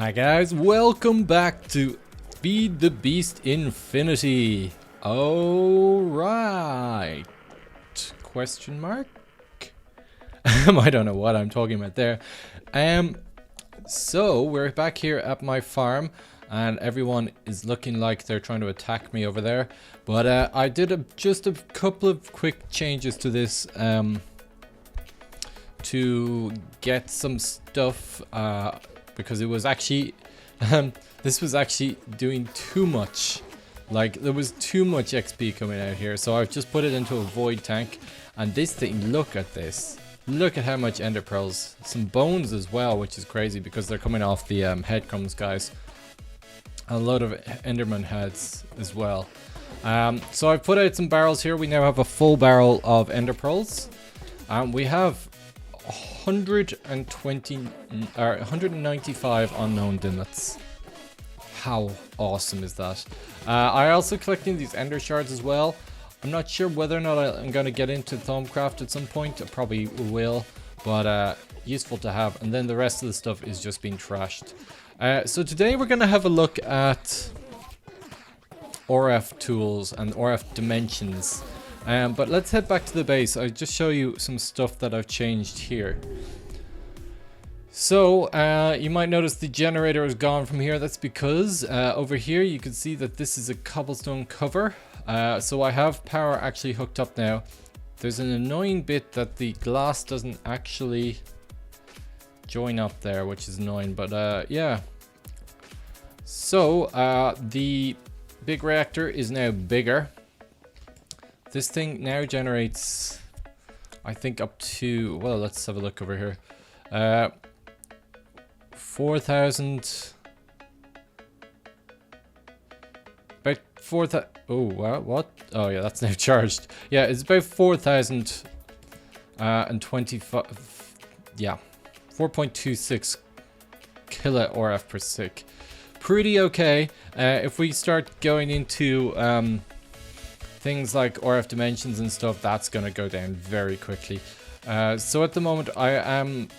Hi guys, welcome back to Feed the Beast Infinity. Alright. Question mark? I don't know what I'm talking about there. So we're back here at my farm and everyone is looking like they're trying to attack me over there. But I did just a couple of quick changes to this to get some stuff because it was actually this was actually doing too much. Like there was too much XP coming out here, so I've just put it into a void tank. And this thing, look at this, look at how much ender pearls, some bones as well, which is crazy because they're coming off the head crumbs, guys. A lot of enderman heads as well. So I've put out some barrels here. We now have a full barrel of ender pearls. We have 195 unknown Dimlets. How awesome is that? I also collecting these ender shards as well. I'm not sure whether or not I'm going to get into Thaumcraft at some point. I probably will, but useful to have. And then the rest of the stuff is just being trashed. So today we're going to have a look at RFTools and RF dimensions. But let's head back to the base. I'll just show you some stuff that I've changed here. So you might notice the generator is gone from here. That's because over here you can see that this is a cobblestone cover. So I have power actually hooked up now. There's an annoying bit that the glass doesn't actually join up there, which is annoying, but yeah. So the big reactor is now bigger. This thing now generates, I think, up to, well, let's have a look over here. 4,000. About 4,000. Oh, what? Oh, yeah, that's now charged. Yeah, it's about 4,000 and 25. Yeah, 4.26 kilo RF per sec. Pretty okay. If we start going into things like RF dimensions and stuff, that's gonna go down very quickly. So at the moment I'm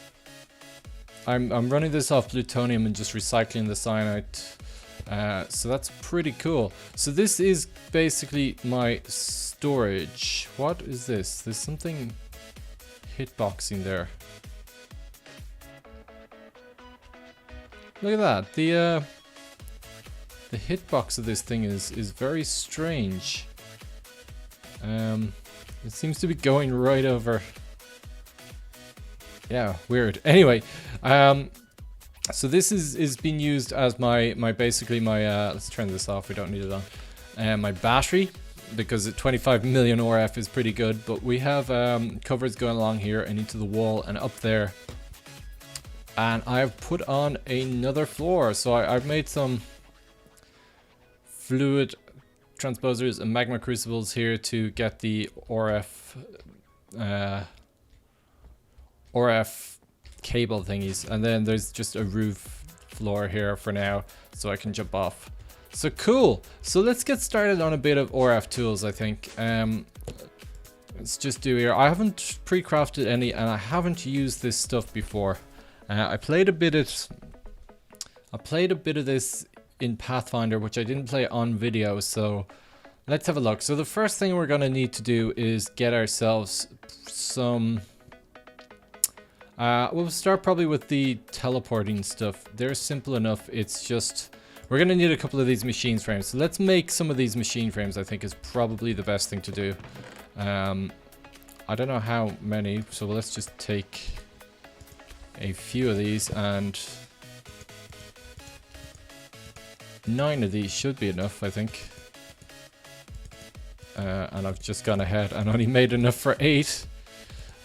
running this off plutonium and just recycling the cyanide. So that's pretty cool. So this is basically my storage. What is this? There's something hitboxing there. Look at that. The hitbox of this thing is very strange. It seems to be going right over. Yeah, weird. Anyway, so this is being used as my basically my let's turn this off. We don't need it on. My battery, because at 25 million RF is pretty good. But we have covers going along here and into the wall and up there. And I've put on another floor. So I've made some fluid transposers and magma crucibles here to get the RF cable thingies, and then there's just a roof floor here for now so I can jump off. So cool. So let's get started on a bit of RFTools. I think let's just do here. I haven't pre-crafted any and I haven't used this stuff before. I played a bit of this in Pathfinder, which I didn't play on video, so let's have a look. So the first thing we're gonna need to do is get ourselves some we'll start probably with the teleporting stuff. They're simple enough. It's just we're gonna need a couple of these machine frames, so let's make some of these machine frames. I think is probably the best thing to do. I don't know how many, so let's just take a few of these, and 9 of these should be enough, I think. And I've just gone ahead and only made enough for 8.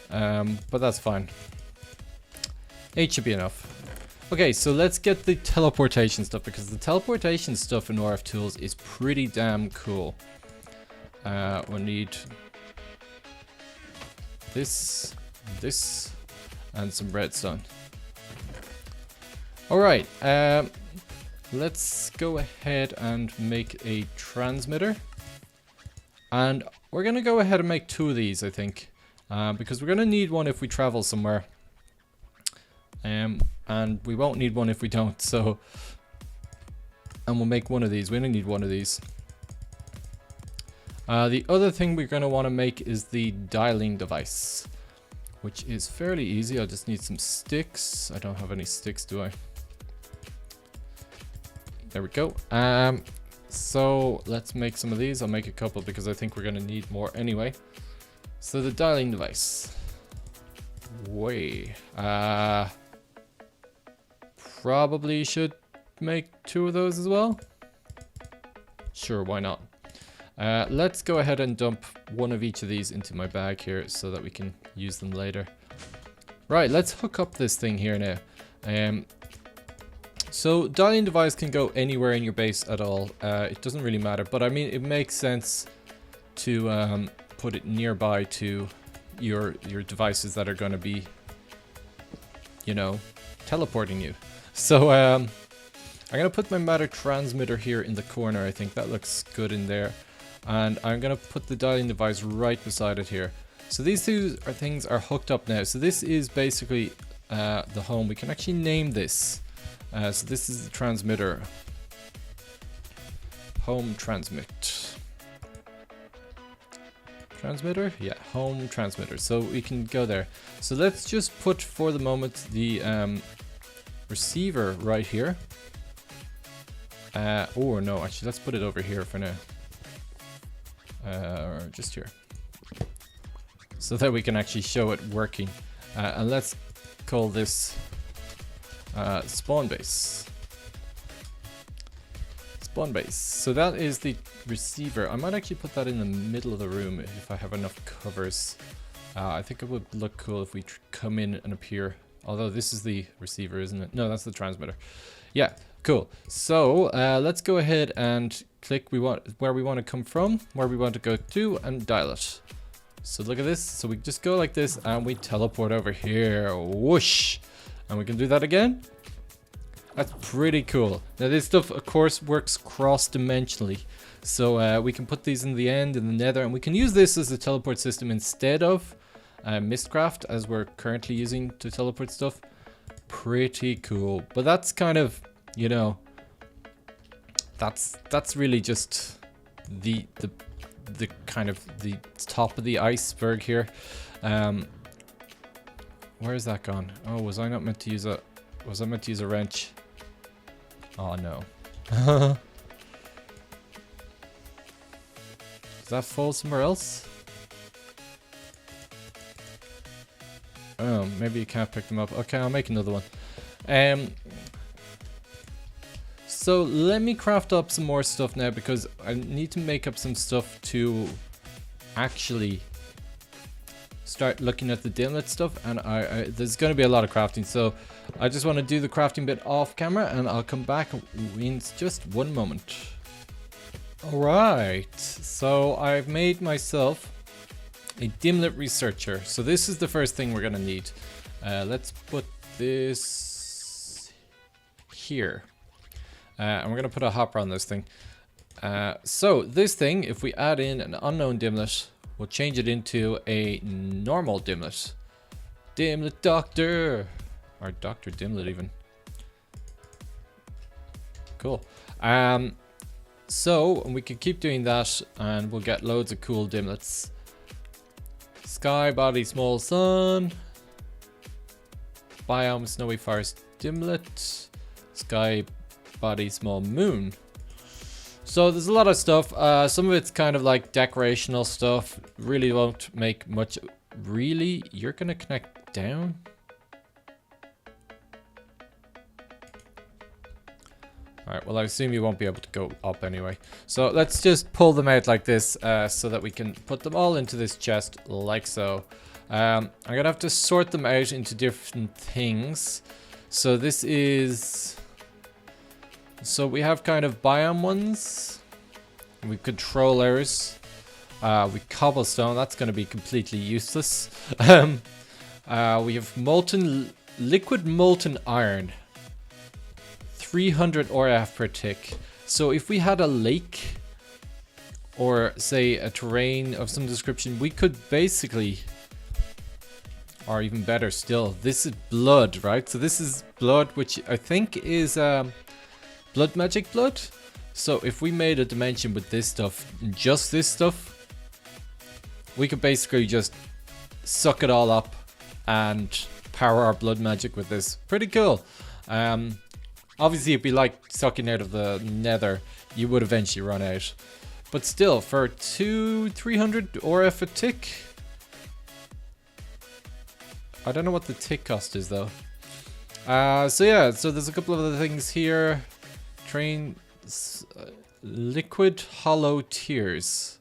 But that's fine. 8 should be enough. Okay, so let's get the teleportation stuff, because the teleportation stuff in RFTools is pretty damn cool. We'll need this, and some redstone. Alright, let's go ahead and make a transmitter. And we're going to go ahead and make 2 of these, I think. Because we're going to need one if we travel somewhere. And we won't need one if we don't, so... And we'll make one of these. We only need one of these. The other thing we're going to want to make is the dialing device, which is fairly easy. I'll just need some sticks. I don't have any sticks, do I? There we go. So let's make some of these. I'll make a couple because I think we're going to need more anyway. So the dialing device. Probably should make 2 of those as well. Sure, why not? Let's go ahead and dump one of each of these into my bag here so that we can use them later. Right, let's hook up this thing here now. So dialing device can go anywhere in your base at all. It doesn't really matter, but I mean it makes sense to put it nearby to your devices that are going to be, you know, teleporting you. So I'm going to put my matter transmitter here in the corner. I think that looks good in there. And I'm going to put the dialing device right beside it here. So these two things are hooked up now. So this is basically the home. We can actually name this. So this is the transmitter. Home transmit. Transmitter? Yeah, home transmitter. So we can go there. So let's just put for the moment the receiver right here. Or no, actually let's put it over here for now. Or just here. So that we can actually show it working. And let's call this spawn base. Spawn base. So that is the receiver. I might actually put that in the middle of the room if I have enough covers. I think it would look cool if we come in and appear. Although this is the receiver, isn't it? No, that's the transmitter. Yeah, cool. So let's go ahead and click where we want to come from, where we want to go to, and dial it. So look at this. So we just go like this and we teleport over here. Whoosh! And we can do that again. That's pretty cool. Now this stuff, of course, works cross-dimensionally. So we can put these in the end, in the nether, and we can use this as a teleport system instead of Mistcraft, as we're currently using to teleport stuff. Pretty cool. But that's kind of, you know, that's really just the kind of the top of the iceberg here. Where is that gone? Oh, was I not meant to use a... Was I meant to use a wrench? Oh no. Does that fall somewhere else? Oh, maybe you can't pick them up. Okay, I'll make another one. So let me craft up some more stuff now because I need to make up some stuff to actually start looking at the Dimlet stuff, and there's going to be a lot of crafting, so I just want to do the crafting bit off camera and I'll come back in just one moment. Alright, so I've made myself a Dimlet researcher. So this is the first thing we're going to need. Let's put this here. And we're going to put a hopper on this thing. So this thing, if we add in an unknown Dimlet, we'll change it into a normal Dimlet. Dimlet Doctor! Or Dr. Dimlet even. Cool. So we can keep doing that and we'll get loads of cool Dimlets. Sky, body, small sun. Biome, snowy forest Dimlet. Sky, body, small moon. So there's a lot of stuff. Some of it's kind of like decorational stuff. Really won't make much. Really? You're gonna connect down? Alright, well I assume you won't be able to go up anyway. So let's just pull them out like this so that we can put them all into this chest like so. I'm gonna have to sort them out into different things. So this is... So we have kind of biome ones. We controllers. We cobblestone. That's going to be completely useless. We have liquid molten iron. 300 RF per tick. So if we had a lake or say a terrain of some description, we could basically Or even better still, this is blood, right? So this is blood, which I think is blood magic blood. So if we made a dimension with this stuff, just this stuff, we could basically just suck it all up and power our blood magic with this. Pretty cool. Obviously it'd be like sucking out of the nether. You would eventually run out. But still, for 300 RF a tick. I don't know what the tick cost is though. So yeah, so there's a couple of other things here. Train liquid hollow tears.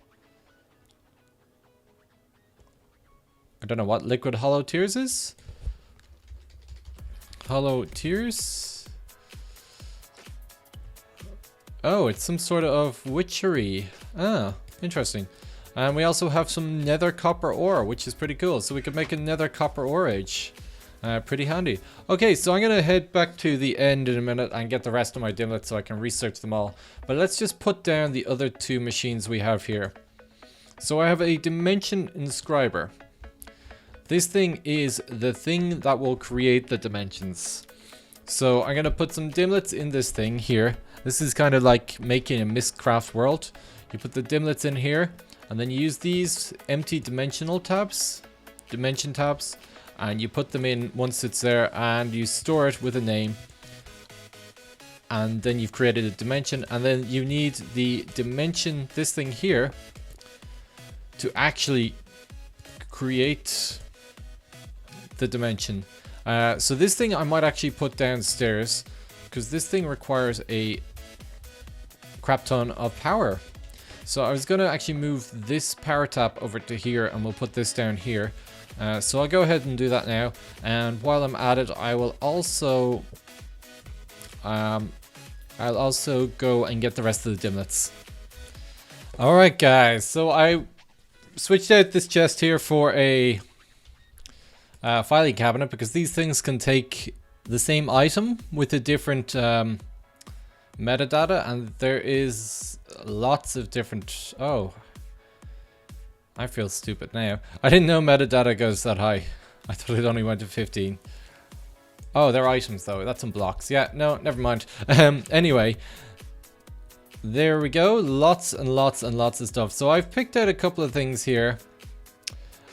I don't know what liquid hollow tears is. Hollow tears. Oh, it's some sort of witchery. Ah, interesting. And we also have some nether copper ore, which is pretty cool. So we could make a nether copper ore age. Pretty handy. Okay, so I'm going to head back to the end in a minute and get the rest of my dimlets so I can research them all. But let's just put down the other two machines we have here. So I have a dimension inscriber. This thing is the thing that will create the dimensions. So I'm going to put some dimlets in this thing here. This is kind of like making a Mistcraft world. You put the dimlets in here and then you use these empty dimension tabs, and you put them in once it's there and you store it with a name. And then you've created a dimension, and then you need the dimension, this thing here, to actually create the dimension. So this thing I might actually put downstairs because this thing requires a crap ton of power. So I was going to actually move this power tap over to here, and we'll put this down here. So I'll go ahead and do that now. And while I'm at it, I will also I'll also go and get the rest of the dimlets. Alright guys, so I switched out this chest here for a filing cabinet because these things can take the same item with a different metadata, and there is lots of different... Oh, I feel stupid now. I didn't know metadata goes that high. I thought it only went to 15. Oh, they're items though. That's in blocks. Yeah, no, never mind. Anyway, there we go. Lots and lots and lots of stuff. So I've picked out a couple of things here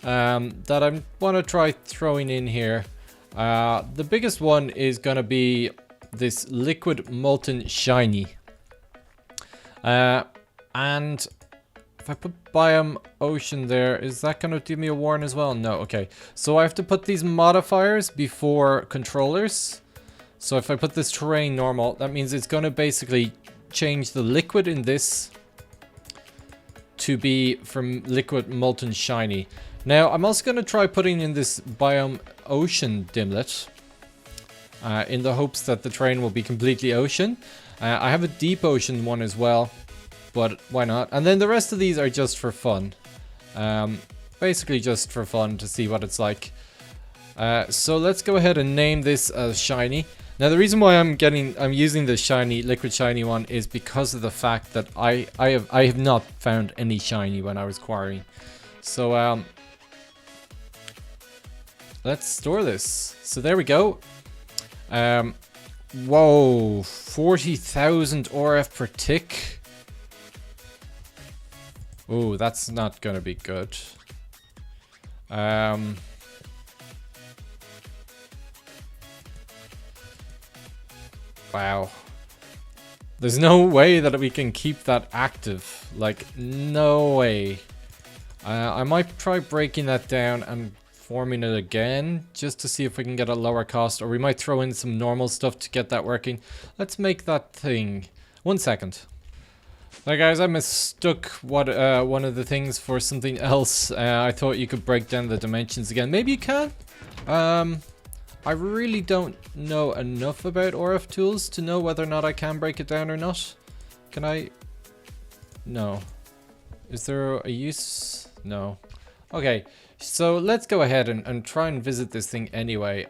that I want to try throwing in here. The biggest one is going to be this liquid molten shiny. And if I put biome ocean there, is that going to give me a warn as well? No, okay. So I have to put these modifiers before controllers. So if I put this terrain normal, that means it's going to basically change the liquid in this to be from liquid molten shiny. Now I'm also going to try putting in this biome ocean dimlet in the hopes that the terrain will be completely ocean. I have a deep ocean one as well, but why not? And then the rest of these are just for fun. Basically just for fun to see what it's like. So let's go ahead and name this as shiny. Now the reason why I'm using the shiny, liquid shiny one is because of the fact that I have not found any shiny when I was quarrying. So let's store this. So there we go. Whoa, 40,000 RF per tick. Oh, that's not gonna be good. Wow. There's no way that we can keep that active. Like, no way. I might try breaking that down and forming it again, just to see if we can get a lower cost, or we might throw in some normal stuff to get that working. Let's make that thing. 1 second. Now guys, I mistook what one of the things for something else. I thought you could break down the dimensions again. Maybe you can? I really don't know enough about RFTools to know whether or not I can break it down or not. Can I? No. Is there a use? No. Okay, so let's go ahead and try and visit this thing anyway.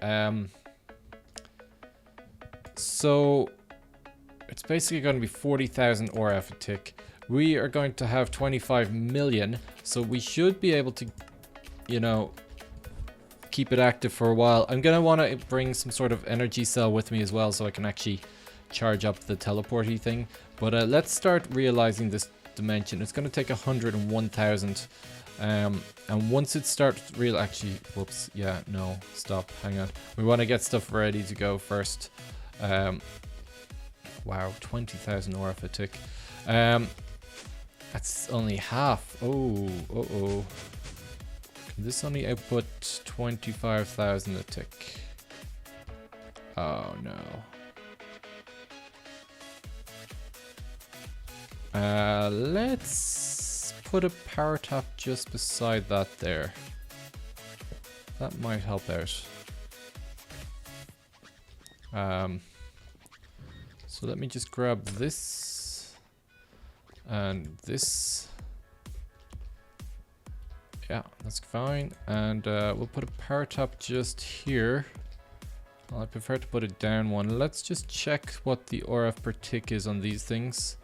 So it's basically going to be 40,000 RF a tick. We are going to have 25 million, so we should be able to, you know, keep it active for a while. I'm gonna want to bring some sort of energy cell with me as well, so I can actually charge up the teleporty thing. But let's start realizing this dimension. It's gonna take 101,000. And once it starts actually, whoops, yeah, no, stop, hang on. We want to get stuff ready to go first. Wow, 20,000 RF a tick. That's only half. Oh. Can this only output 25,000 a tick? Oh no. Let's put a power tap just beside that there. That might help out. So let me just grab this and this. Yeah, that's fine. And we'll put a power tap just here. Well, I prefer to put it down one. Let's just check what the RF per tick is on these things.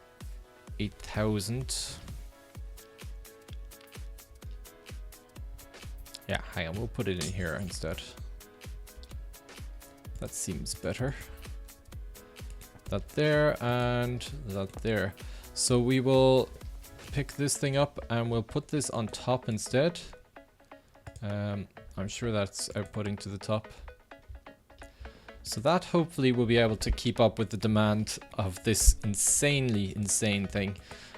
8,000. Yeah, hang on, we'll put it in here instead. That seems better. That there and that there. So we will pick this thing up and we'll put this on top instead. I'm sure that's outputting to the top. So that hopefully will be able to keep up with the demand of this insanely insane thing.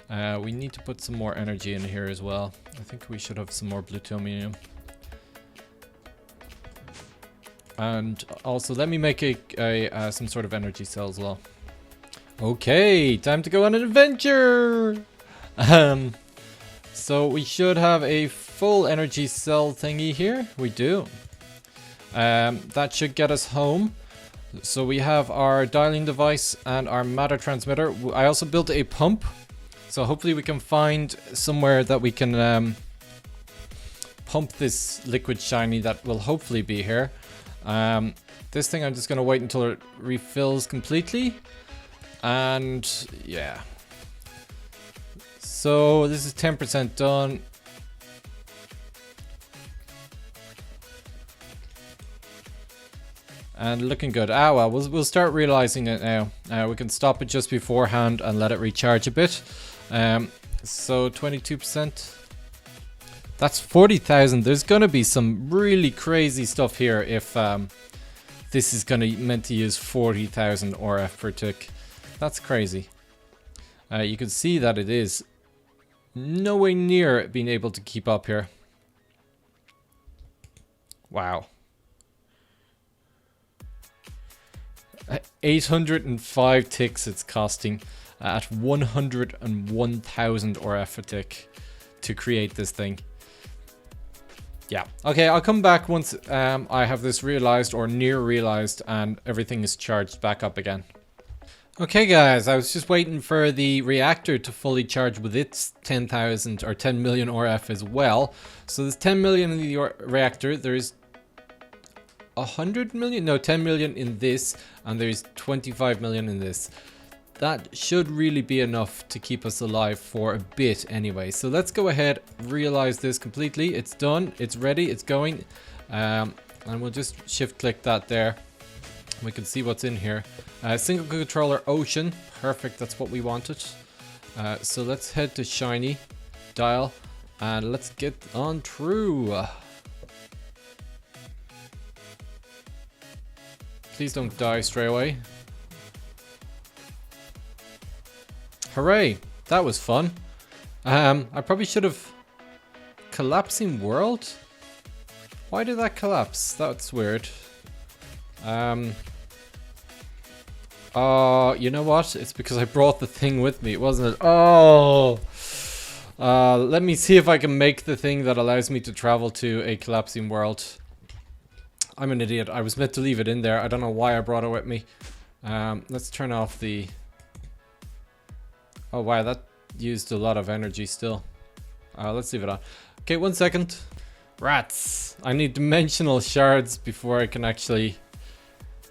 We need to put some more energy in here as well. I think we should have some more plutonium. And also let me make some sort of energy cell as well. Okay, time to go on an adventure! So we should have a full energy cell thingy here. We do. That should get us home. So we have our dialing device and our matter transmitter. I also built a pump. So hopefully we can find somewhere that we can pump this liquid shiny that will hopefully be here. This thing I'm just going to wait until it refills completely. And yeah. So this is 10% done. And looking good. Ah, well, we'll start realizing it now. We can stop it just beforehand and let it recharge a bit. So 22%. That's 40,000. There's gonna be some really crazy stuff here if this is meant to use 40,000 RF per tick. That's crazy. You can see that it is nowhere near being able to keep up here. Wow. 805 ticks it's costing at 101,000 RF a tick to create this thing. Yeah, okay, I'll come back once I have this realized or near realized and everything is charged back up again. Okay guys, I was just waiting for the reactor to fully charge with its 10,000 or 10 million RF as well. So there's 10 million in the reactor, there's 100 million? No, 10 million in this, and there's 25 million in this. That should really be enough to keep us alive for a bit anyway. So let's go ahead, realize this completely. It's done, it's ready, it's going. And we'll just shift click that there. We can see what's in here. Single controller ocean, perfect, that's what we wanted. So let's head to Shiny, dial, and let's get on through. Please don't die straight away. Hooray! That was fun. I probably should have... Collapsing world? Why did that collapse? That's weird. You know what? It's because I brought the thing with me, wasn't it? Oh! Let me see if I can make the thing that allows me to travel to a collapsing world. I'm an idiot. I was meant to leave it in there. I don't know why I brought it with me. Let's turn off the... Oh wow, that used a lot of energy still. Let's leave it on. Okay, 1 second. Rats! I need dimensional shards before I can actually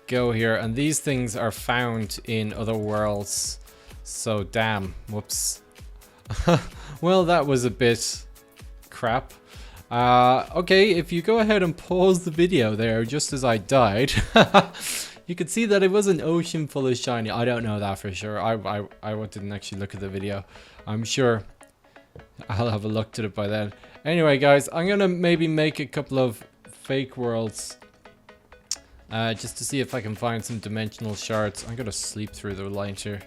go here. And these things are found in other worlds. So damn. Whoops. Well, that was a bit crap. Okay, if you go ahead and pause the video there just as I died, you can see that it was an ocean full of shiny. I don't know that for sure. I didn't actually look at the video. I'm sure I'll have a look at it by then. Anyway, guys, I'm gonna maybe make a couple of fake worlds just to see if I can find some dimensional shards. I'm gonna sleep through the light here.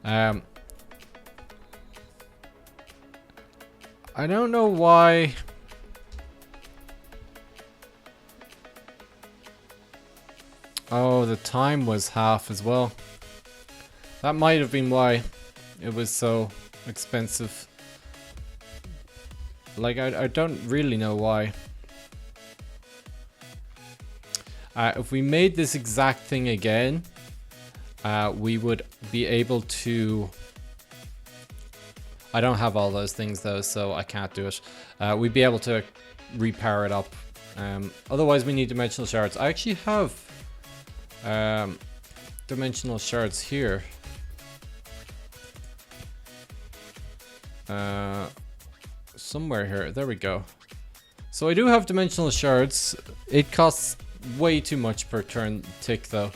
I don't know why. Oh, the time was half as well. That might have been why it was so expensive. Like, I don't really know why. If we made this exact thing again, we would be able to... I don't have all those things though, so I can't do it. We'd be able to repower it up. Otherwise, we need dimensional shards. I actually have dimensional shards here. Somewhere here. There we go. So I do have dimensional shards. It costs way too much per turn tick though.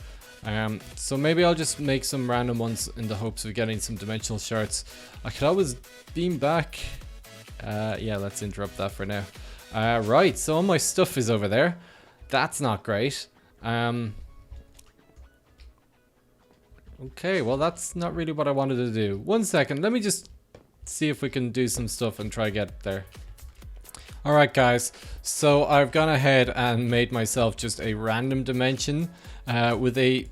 So maybe I'll just make some random ones in the hopes of getting some dimensional shards. I could always beam back. Yeah, let's interrupt that for now. Right, so all my stuff is over there. That's not great. Okay, well that's not really what I wanted to do. 1 second, let me just see if we can do some stuff and try get there. Alright guys, so I've gone ahead and made myself just a random dimension with a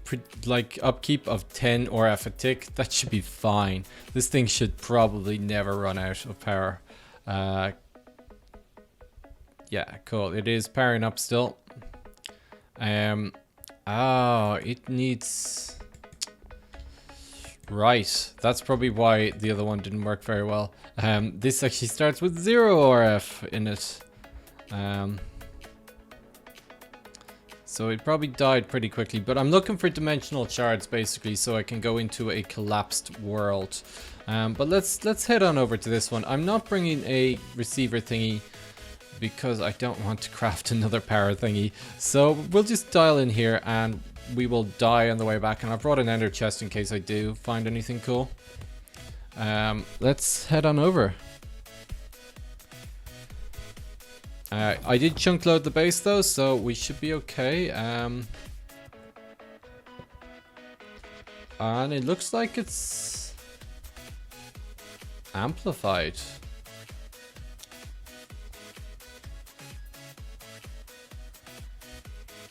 like upkeep of 10 RF a tick. That should be fine. This thing should probably never run out of power. Yeah, cool. It is powering up still. Oh, it needs... Right, that's probably why the other one didn't work very well. This actually starts with 0 RF in it. So it probably died pretty quickly, but I'm looking for dimensional shards basically so I can go into a collapsed world. But let's head on over to this one. I'm not bringing a receiver thingy because I don't want to craft another power thingy. So we'll just dial in here and we will die on the way back, and I brought an ender chest in case I do find anything cool. Let's head on over. I did chunk load the base though, so we should be okay. And it looks like it's amplified.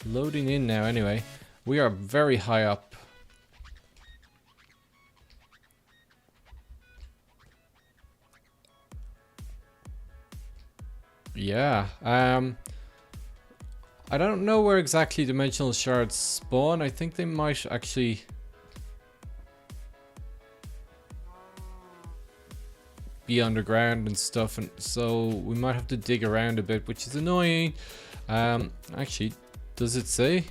Loading in now anyway. We are very high up. Yeah, I don't know where exactly dimensional shards spawn. I think they might actually be underground and stuff, and so we might have to dig around a bit, which is annoying. Actually, does it say?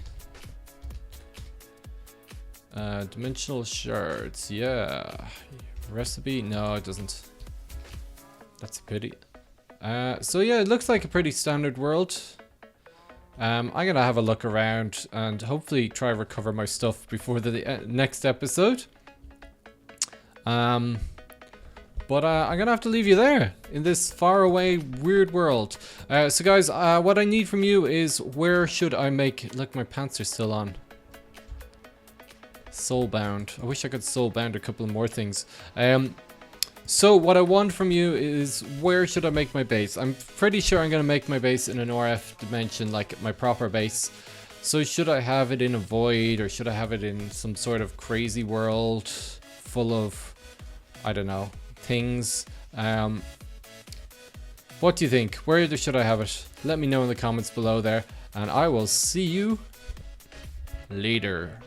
Dimensional shards, yeah. Recipe? No, it doesn't. That's a pity. So yeah, it looks like a pretty standard world. I'm gonna have a look around and hopefully try to recover my stuff before the next episode. But I'm gonna have to leave you there in this faraway weird world. So guys, what I need from you is where should I make... Look, my pants are still on. Soulbound. I wish I could soulbound a couple more things. So what I want from you is where should I make my base? I'm pretty sure I'm gonna make my base in an RF dimension, like my proper base. So should I have it in a void, or should I have it in some sort of crazy world full of, I don't know, things? What do you think? Where should I have it? Let me know in the comments below there, and I will see you later.